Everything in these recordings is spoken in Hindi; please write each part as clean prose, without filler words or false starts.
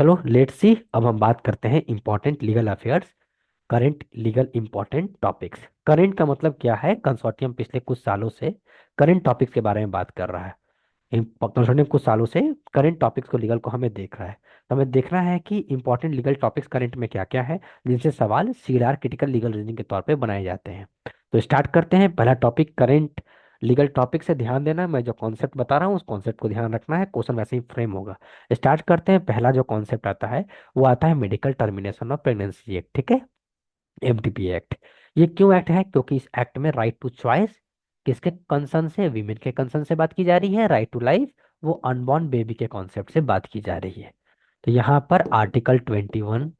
चलो लेट्स सी, अब हम बात करते हैं important legal affairs, current legal important topics. Current का मतलब क्या है? कंसोर्टियम पिछले कुछ सालों से करंट टॉपिक्स के बारे में बात कर रहा है। कंसोर्टियम कुछ सालों से करंट टॉपिक्स को लीगल को हमें देख रहा है। तो हमें देखना है कि इंपॉर्टेंट लीगल टॉपिक्स करंट में क्या क्या है, जिनसे सवाल सीआर क्रिटिकल लीगल रीजनिंग के तौर पे बनाए जाते हैं। तो स्टार्ट करते हैं। पहला टॉपिक करंट लीगल टॉपिक से ध्यान देना, मैं जो कॉन्सेप्ट बता रहा हूँ उस कॉन्सेप्ट को ध्यान रखना है, क्वेश्चन वैसे ही फ्रेम होगा। स्टार्ट करते हैं। पहला जो कॉन्सेप्ट आता है वो आता है medical termination of pregnancy act, ठीक है, एमटीपी एक्ट। ये क्यों एक्ट है? क्योंकि इस एक्ट में राइट टू चॉइस किसके कंसर्न से, वीमेन के कंसर्न से बात की जा रही है। राइट टू लाइफ वो अनबॉर्न बेबी के कॉन्सेप्ट से बात की जा रही है। तो यहाँ पर आर्टिकल 21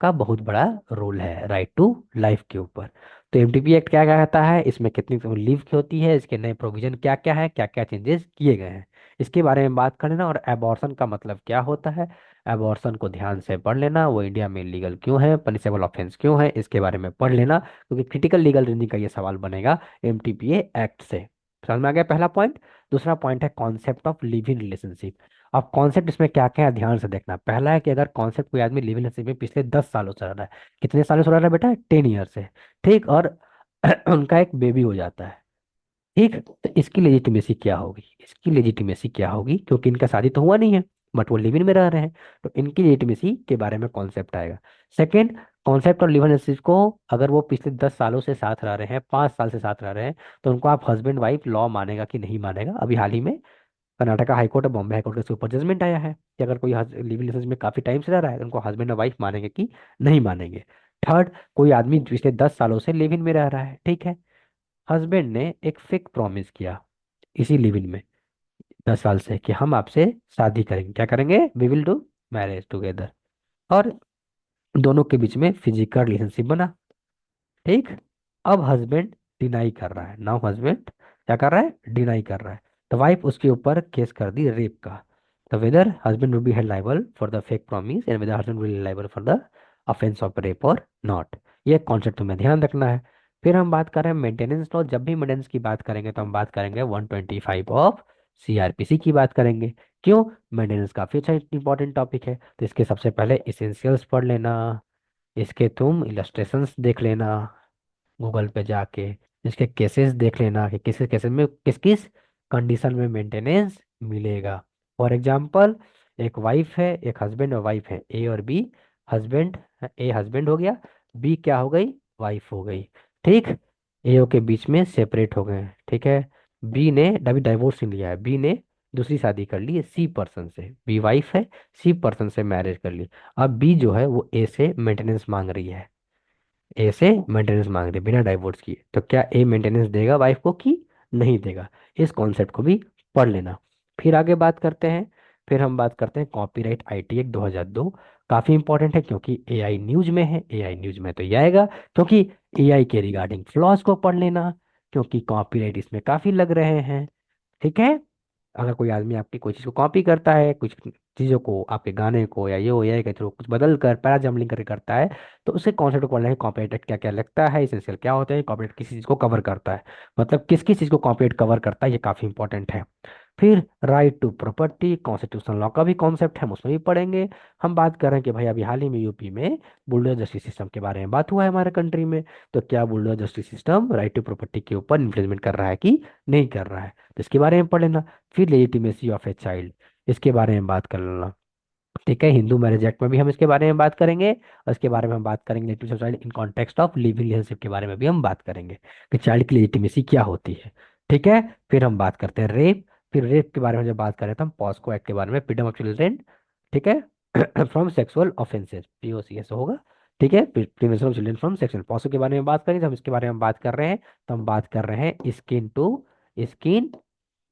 का बहुत बड़ा रोल है राइट टू लाइफ के ऊपर। तो एमटीपी एक्ट क्या क्या कहता है, इसमें कितनी लीव की होती है, इसके नए प्रोविजन क्या क्या है, क्या क्या चेंजेस किए गए हैं, इसके बारे में बात कर लेना। और एबॉर्शन का मतलब क्या होता है, एबॉर्शन को ध्यान से पढ़ लेना, वो इंडिया में लीगल क्यों है, पनिशेबल ऑफेंस क्यों है, इसके बारे में पढ़ लेना, क्योंकि क्रिटिकल लीगल रीजनिंग का ये सवाल बनेगा एमटीपीए एक्ट से। समझ में आ गया पहला पॉइंट। दूसरा पॉइंट है concept of live in relationship. अब कॉन्सेप्ट इसमें क्या क्या है ध्यान से देखना। पहला है कि अगर कॉन्सेप्ट कोई आदमी लिव इन रिलेशनशिप में पिछले 10 सालों से रह रहा है, कितने सालों से रह रहा है बेटा, 10 ईयर से, ठीक, और उनका एक बेबी हो जाता है, ठीक, तो इसकी लेजिटिमेसी क्या होगी, इसकी लेजिटिमेसी क्या होगी, क्योंकि इनका शादी तो हुआ नहीं है बट वो लिव इन में रह रहे हैं, तो इनकी लेजिटिमेसी के बारे में कॉन्सेप्ट आएगा। सेकंड, कॉन्सेप्ट और लिव इन रिलेशनशिप को, अगर वो पिछले 10 सालों से साथ रह रहे हैं, 5 साल से साथ रह रहे हैं, तो उनको आप हस्बैंड वाइफ लॉ मानेगा कि नहीं मानेगा। अभी हाल ही में कर्नाटका हाईकोर्ट और बॉम्बे हाईकोर्ट के ऊपर जजमेंट आया है कि अगर कोई लिव इन रिलेशनशिप में काफी टाइम से रह रहा है तो उनको हस्बैंड और वाइफ मानेंगे कि नहीं मानेंगे। थर्ड, कोई आदमी पिछले 10 सालों से लिव इन में रह रहा है, ठीक है, हस्बैंड ने एक फेक प्रॉमिस किया इसी लिव इन में 10 साल से कि हम आपसे शादी करेंगे, क्या करेंगे, we will do marriage together, और दोनों के बीच में फिजिकल रिलेशनशिप बना, ठीक। अब हस्बैंड डिनाई कर रहा है, नाउ हस्बैंड क्या कर रहा है, डिनाई कर रहा है। तो वाइफ उसके ऊपर केस कर दी रेप का। तो whether husband will be held liable for the fake promise and whether husband will liable for the offence of rape और नॉट। ये कॉन्सेप्ट तुम्हें ध्यान रखना है। फिर हम बात कर रहे हैं मेंटेनेंस लॉ। जब भी मेंटेनेंस की बात करेंगे तो हम बात करेंगे 125 ऑफ सीआरपीसी की बात करेंगे। क्यों? मेंटेनेंस काफी अच्छा इंपॉर्टेंट टॉपिक है, तो इसके सबसे पहले इसेंशियल्स पढ़ लेना, इसके तुम इलस्ट्रेशंस देख लेना गूगल पे जाके, इसके केसेस देख लेना कि किस केसेस में किस किस कंडीशन में मेंटेनेंस मिलेगा। फॉर एग्जांपल, एक वाइफ है, एक हस्बैंड और वाइफ है, ए और बी। हस्बैंड, ए हस्बैंड हो गया, बी क्या हो गई, वाइफ हो गई, ठीक। ए के बीच में सेपरेट हो गए, ठीक है। बी ने अभी डाइवोर्स नहीं लिया है, बी ने दूसरी शादी कर ली है सी पर्सन से, बी वाइफ है, सी पर्सन से मैरिज कर ली। अब बी जो है वो ए से मेंटेनेंस मांग रही है, ए से मेंटेनेंस मांग रही है बिना डाइवोर्स किए, तो क्या ए मेंटेनेंस देगा वाइफ को कि नहीं देगा? इस कॉन्सेप्ट को भी पढ़ लेना। फिर आगे बात करते हैं। फिर हम बात करते हैं कॉपीराइट आईटी एक्ट 2002। काफी इंपॉर्टेंट है क्योंकि एआई न्यूज में है, एआई न्यूज में तो ये आएगा, क्योंकि एआई के रिगार्डिंग फ्लॉज को पढ़ लेना, क्योंकि कॉपीराइट इसमें काफी लग रहे हैं, ठीक है। अगर कोई आदमी आपकी कोई चीज़ को कॉपी करता है, कुछ चीज़ों को, आपके गाने को या ये हो या के थ्रू कुछ बदल कर पैराजम्बलिंग करके करता है, तो उससे कॉन्सेप्ट को पढ़ना है, कॉपीराइट क्या क्या लगता है, इसेंशियल क्या होता है, कॉपीराइट किसी चीज़ को कवर करता है, मतलब किस किस चीज़ को कॉपीराइट कवर करता है, ये काफ़ी इंपॉर्टेंट है। फिर right to property constitutional law का भी कॉन्सेप्ट है, हम उसमें भी पढ़ेंगे। हम बात कर रहे हैं कि भाई अभी हाल ही में यूपी में बुलडोजर जस्टिस सिस्टम के बारे में बात हुआ है हमारे कंट्री में, तो क्या bulldozer justice system right to property के ऊपर इन्फ्रिंजमेंट कर रहा है कि नहीं कर रहा है, तो इसके बारे में पढ़ लेना। फिर लेजिटिमेसी ऑफ ए चाइल्ड, इसके बारे में बात कर लेना, ठीक है। हिंदू मैरिज एक्ट में भी हम इसके बारे में बात करेंगे, और इसके बारे में हम बात करेंगे legitimacy of child in context of living relationship के बारे में भी हम बात करेंगे कि चाइल्ड की लेजिटिमेसी क्या होती है, ठीक है। फिर हम बात करते हैं रेप। फिर रेप के बारे में जब बात करें तो हम पॉस्को एक्ट के बारे में, फ्रीडम ऑफ चिल्ड्रेन, ठीक है, फ्रॉम सेक्सुअल ऑफेंसेस, पीओसीएस होगा, ठीक है, prevention of children from sexual. POCSO के बारे में बात करें, जब हम इसके बारे में बात कर रहे हैं तो हम बात कर रहे हैं स्किन टू स्किन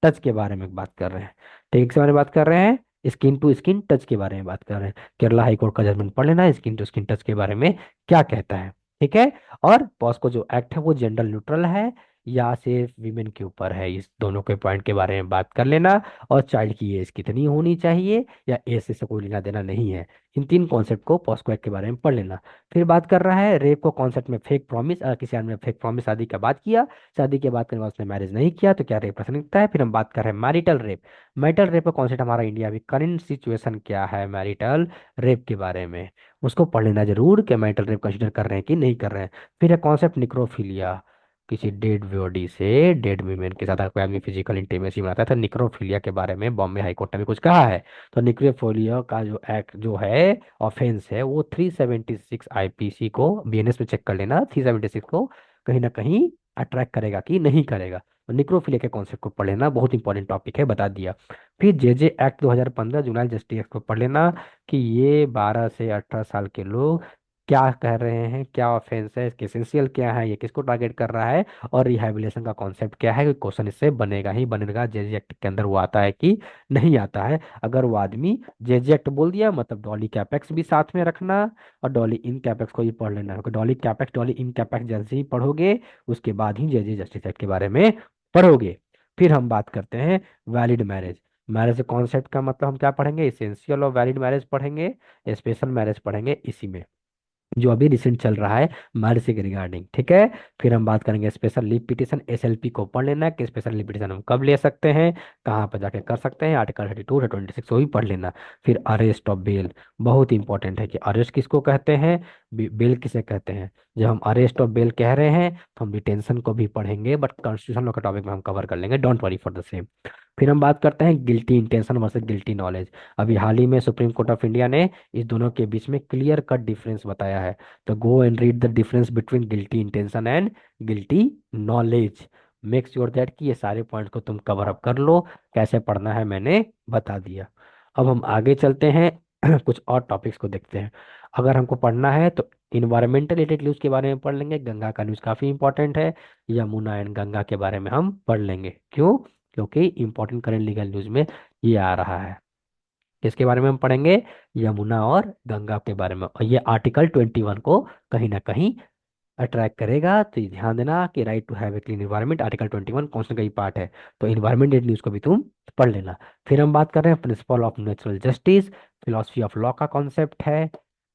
टच के बारे में बात कर रहे हैं, ठीक, इसके बारे में बात कर रहे हैं, स्किन टू स्किन टच के बारे में बात कर रहे हैं। केरला हाई कोर्ट का जजमेंट पढ़ लेना स्किन टू स्किन टच के बारे में क्या कहता है, ठीक है। और पॉस्को जो एक्ट है वो जेंडर न्यूट्रल है, या सिर्फ वीमेन के ऊपर है, इस दोनों के पॉइंट के बारे में बात कर लेना। और चाइल्ड की एज कितनी होनी चाहिए, या एज से कोई लेना देना नहीं है। इन तीन कॉन्सेप्ट को पॉस्को एक्ट के बारे में पढ़ लेना। फिर बात कर रहा है रेप को कॉन्सेप्ट में फेक प्रॉमिस, अगर किसी आदमी ने फेक प्रॉमिस शादी के बाद किया, शादी के बाद करने के बाद उसने मैरिज नहीं किया, तो क्या रेप प्रासंगिकता है। फिर हम बात कर रहे हैं मैरिटल रेप। मैरिटल रेप का कॉन्सेप्ट हमारा इंडिया में करंट सिचुएशन क्या है मैरिटल रेप के बारे में, उसको पढ़ लेना जरूर कि मैरिटल रेप कंसिडर कर रहे हैं कि नहीं कर रहे हैं। फिर है कॉन्सेप्ट निक्रोफिलिया, किसी डेड बॉडी से डेड वीमेन के साथ अगर कोई आदमी फिजिकल इंटीमेसी बनाता है तो निक्रोफिलिया के बारे में बॉम्बे हाई कोर्ट ने भी कुछ कहा है। तो निक्रोफिलिया का जो एक्ट जो है ऑफेंस है वो 376 आईपीसी को बीएनएस में चेक कर लेना, 376 को कहीं ना कहीं अट्रैक्ट करेगा कि नहीं करेगा। तो निक्रोफिलिया के कॉन्सेप्ट को पढ़ लेना, बहुत इंपॉर्टेंट टॉपिक है, बता दिया। फिर जे एक्ट 2015 जुनाइल जस्टिस एक्ट को पढ़ लेना कि ये 12 से 18 साल के लोग क्या कह रहे हैं, क्या ऑफेंस है, इसके एसेंशियल क्या है, ये किसको टारगेट कर रहा है, और रिहैबिलिटेशन का कॉन्सेप्ट क्या है। क्वेश्चन इससे बनेगा ही बनेगा, जेजे एक्ट के अंदर वो आता है कि नहीं आता है। अगर वो आदमी जेजे एक्ट बोल दिया मतलब डॉली कैपेक्स भी साथ में रखना, और डॉली इन कैपेक्स को भी पढ़ लेना, क्योंकि डॉली कैपेक्स डॉली इन कैपेक्स जैसे ही पढ़ोगे उसके बाद ही जेजे जस्टिस एक्ट के बारे में पढ़ोगे। फिर हम बात करते हैं वैलिड मैरिज। मैरिज कॉन्सेप्ट का मतलब हम क्या पढ़ेंगे, इसेंशियल और वैलिड मैरिज पढ़ेंगे, स्पेशल मैरिज पढ़ेंगे इसी में, जो अभी रिसेंट चल रहा है मैरिज के रिगार्डिंग, ठीक है। फिर हम बात करेंगे स्पेशल लीव पिटीशन, एसएलपी को पढ़ लेना कि स्पेशल लीव पिटीशन हम कब ले सकते हैं, कहाँ पर जाके कर सकते हैं, आर्टिकल 32 और 26 वो भी पढ़ लेना। फिर अरेस्ट ऑफ बेल, बहुत इंपॉर्टेंट है कि अरेस्ट किसको कहते हैं, बेल किसे कहते हैं। जब हम अरेस्ट ऑफ बेल कह रहे हैं तो हम डिटेंशन को भी पढ़ेंगे, बट कॉन्स्टिट्यूशन लॉ का टॉपिक में हम कवर कर लेंगे, don't worry for the same. फिर हम बात करते हैं guilty intention versus guilty knowledge. अभी हाल ही में सुप्रीम कोर्ट ऑफ इंडिया ने इस दोनों के बीच में क्लियर कट डिफरेंस बताया है। तो go and read the difference between guilty intention and guilty knowledge. Make sure that कि ये सारे पॉइंट्स को तुम कवर अप कर लो। कैसे पढ़ना है मैंने बता दिया। अब हम आगे चलते हैं कुछ और टॉपिक्स को देखते हैं। अगर हमको पढ़ना है तो इन्वायरमेंटल रिलेटेड न्यूज़ के बारे में पढ़ लेंगे, गंगा का न्यूज़ काफ़ी इंपॉर्टेंट है। यमुना एंड गंगा के बारे में हम पढ़ लेंगे, क्यों, क्योंकि इंपॉर्टेंट करंट लीगल न्यूज़ में ये आ रहा है। किसके बारे में हम पढ़ेंगे, यमुना और गंगा के बारे में, और ये आर्टिकल 21 को कहीं ना कहीं अट्रैक्ट करेगा। तो ये ध्यान देना कि right to have a clean environment article 21 constitution का ही पार्ट है। तो इन्वायरमेंट न्यूज को भी तुम पढ़ लेना। फिर हम बात कर रहे हैं principle of natural justice, philosophy of law का कॉन्सेप्ट है,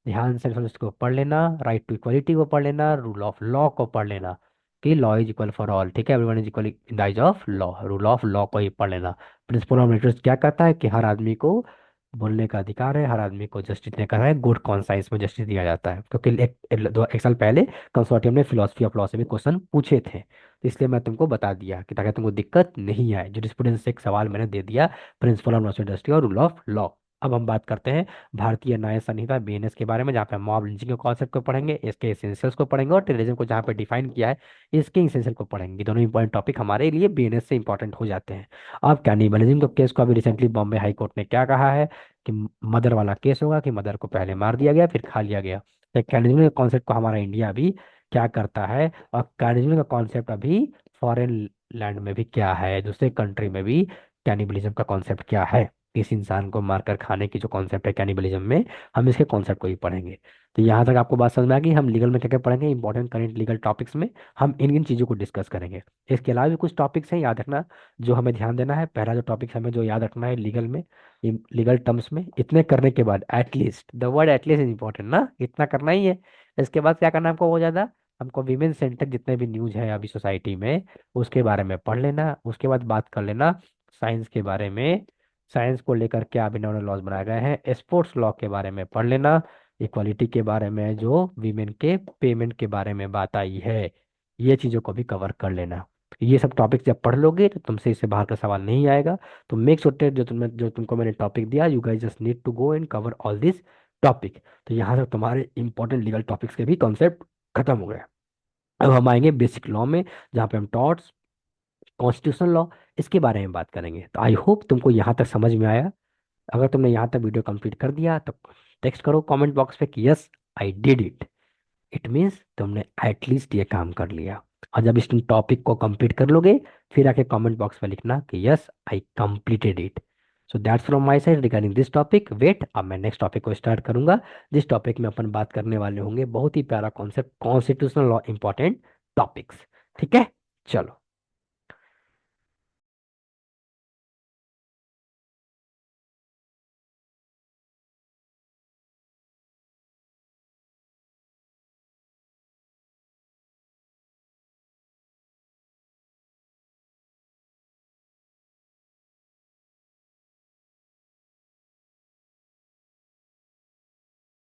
ध्यान से इसको पढ़ लेना। राइट टू इक्वलिटी को पढ़ लेना, रूल ऑफ लॉ को पढ़ लेना कि law is equal for all, ठीक है, everyone is equal in the eyes of law, rule of law को ही पढ़ लेना। प्रिंसिपल ऑफ नेचुरल क्या कहता है कि हर आदमी को बोलने का अधिकार है, हर आदमी को जस्टिस देने का है, गुड कॉन्साइंस में जस्टिस दिया जाता है, क्योंकि एक साल पहले कंसोर्टियम ने फिलोसफी ऑफ लॉ से भी क्वेश्चन पूछे थे, तो इसलिए मैं तुमको बता दिया कि ताकि तुमको दिक्कत नहीं आए। जुरिस्प्रूडेंस से एक सवाल मैंने दे दिया, प्रिंसिपल ऑफ नेचुरल जस्टिस और रूल ऑफ लॉ। अब हम बात करते हैं भारतीय न्याय संहिता बीएनएस के बारे में, जहाँ पे मॉब लिंचिंग के कॉन्सेप्ट को पढ़ेंगे, इसके एसेंशियल्स को पढ़ेंगे, और टेररिज्म को जहाँ पे डिफाइन किया है इसके एसेंशियल को पढ़ेंगे। दोनों इंपॉर्टेंट टॉपिक हमारे लिए बीएनएस से इंपॉर्टेंट हो जाते हैं। अब कैनिबलिज्म के केस को अभी रिसेंटली बॉम्बे हाई कोर्ट ने क्या कहा है कि मदर वाला केस होगा कि मदर को पहले मार दिया गया फिर खा लिया गया। तो कैनिबलिज्म के कॉन्सेप्ट को हमारा इंडिया अभी क्या करता है, और कैनिबलिज्म का कॉन्सेप्ट अभी फॉरेन लैंड में भी क्या है, दूसरे कंट्री में भी कैनिबलिज्म का कॉन्सेप्ट क्या है, किसी इंसान को मारकर खाने की जो कॉन्सेप्ट है कैनिबलिज्म में, हम इसके कॉन्सेप्ट को ही पढ़ेंगे। तो यहाँ तक आपको बात समझ में आ गई, हम लीगल में क्या क्या पढ़ेंगे, इंपॉर्टेंट करंट लीगल टॉपिक्स में हम इन इन चीज़ों को डिस्कस करेंगे। इसके अलावा भी कुछ टॉपिक्स हैं याद रखना जो हमें ध्यान देना है। पहला जो टॉपिक हमें जो याद रखना है लीगल में, लीगल टर्म्स में, इतने करने के बाद at least the word at least is important ना, इतना करना ही है। इसके बाद क्या करना है हमको, वो ज़्यादा हमको वीमेन सेंटर जितने भी न्यूज है अभी सोसाइटी में उसके बारे में पढ़ लेना। उसके बाद बात कर लेना साइंस के बारे में, साइंस को लेकर क्या अभिनव लॉज बनाए गए हैं, स्पोर्ट्स लॉ के बारे में पढ़ लेना, इक्वालिटी के बारे में, जो वीमेन के पेमेंट के बारे में बात आई है, ये चीज़ों को भी कवर कर लेना। ये सब टॉपिक जब पढ़ लोगे तो तुमसे इससे बाहर का सवाल नहीं आएगा। तो मेक श्योर जो तुमको मैंने टॉपिक दिया, you guys just need to go and cover all this topic. तो यहाँ तक तुम्हारे इंपॉर्टेंट लीगल टॉपिक्स के भी कॉन्सेप्ट खत्म हो गए। अब हम आएंगे बेसिक लॉ में, जहाँ पे हम टॉर्ट्स, कॉन्स्टिट्यूशनल लॉ, इसके बारे में बात करेंगे। तो आई होप तुमको यहाँ तक समझ में आया। अगर तुमने यहाँ तक वीडियो कंप्लीट कर दिया तो टेक्स्ट करो कमेंट बॉक्स पे कि yes I did it. It means तुमने एटलीस्ट ये काम कर लिया। और जब इस टॉपिक को कंप्लीट कर लोगे फिर आके कमेंट बॉक्स में लिखना कि yes I completed it. So that's from my side regarding this topic. Wait, अब मैं नेक्स्ट टॉपिक को स्टार्ट करूंगा, जिस टॉपिक में अपन बात करने वाले होंगे बहुत ही प्यारा concept, constitutional law important topics. ठीक है, चलो।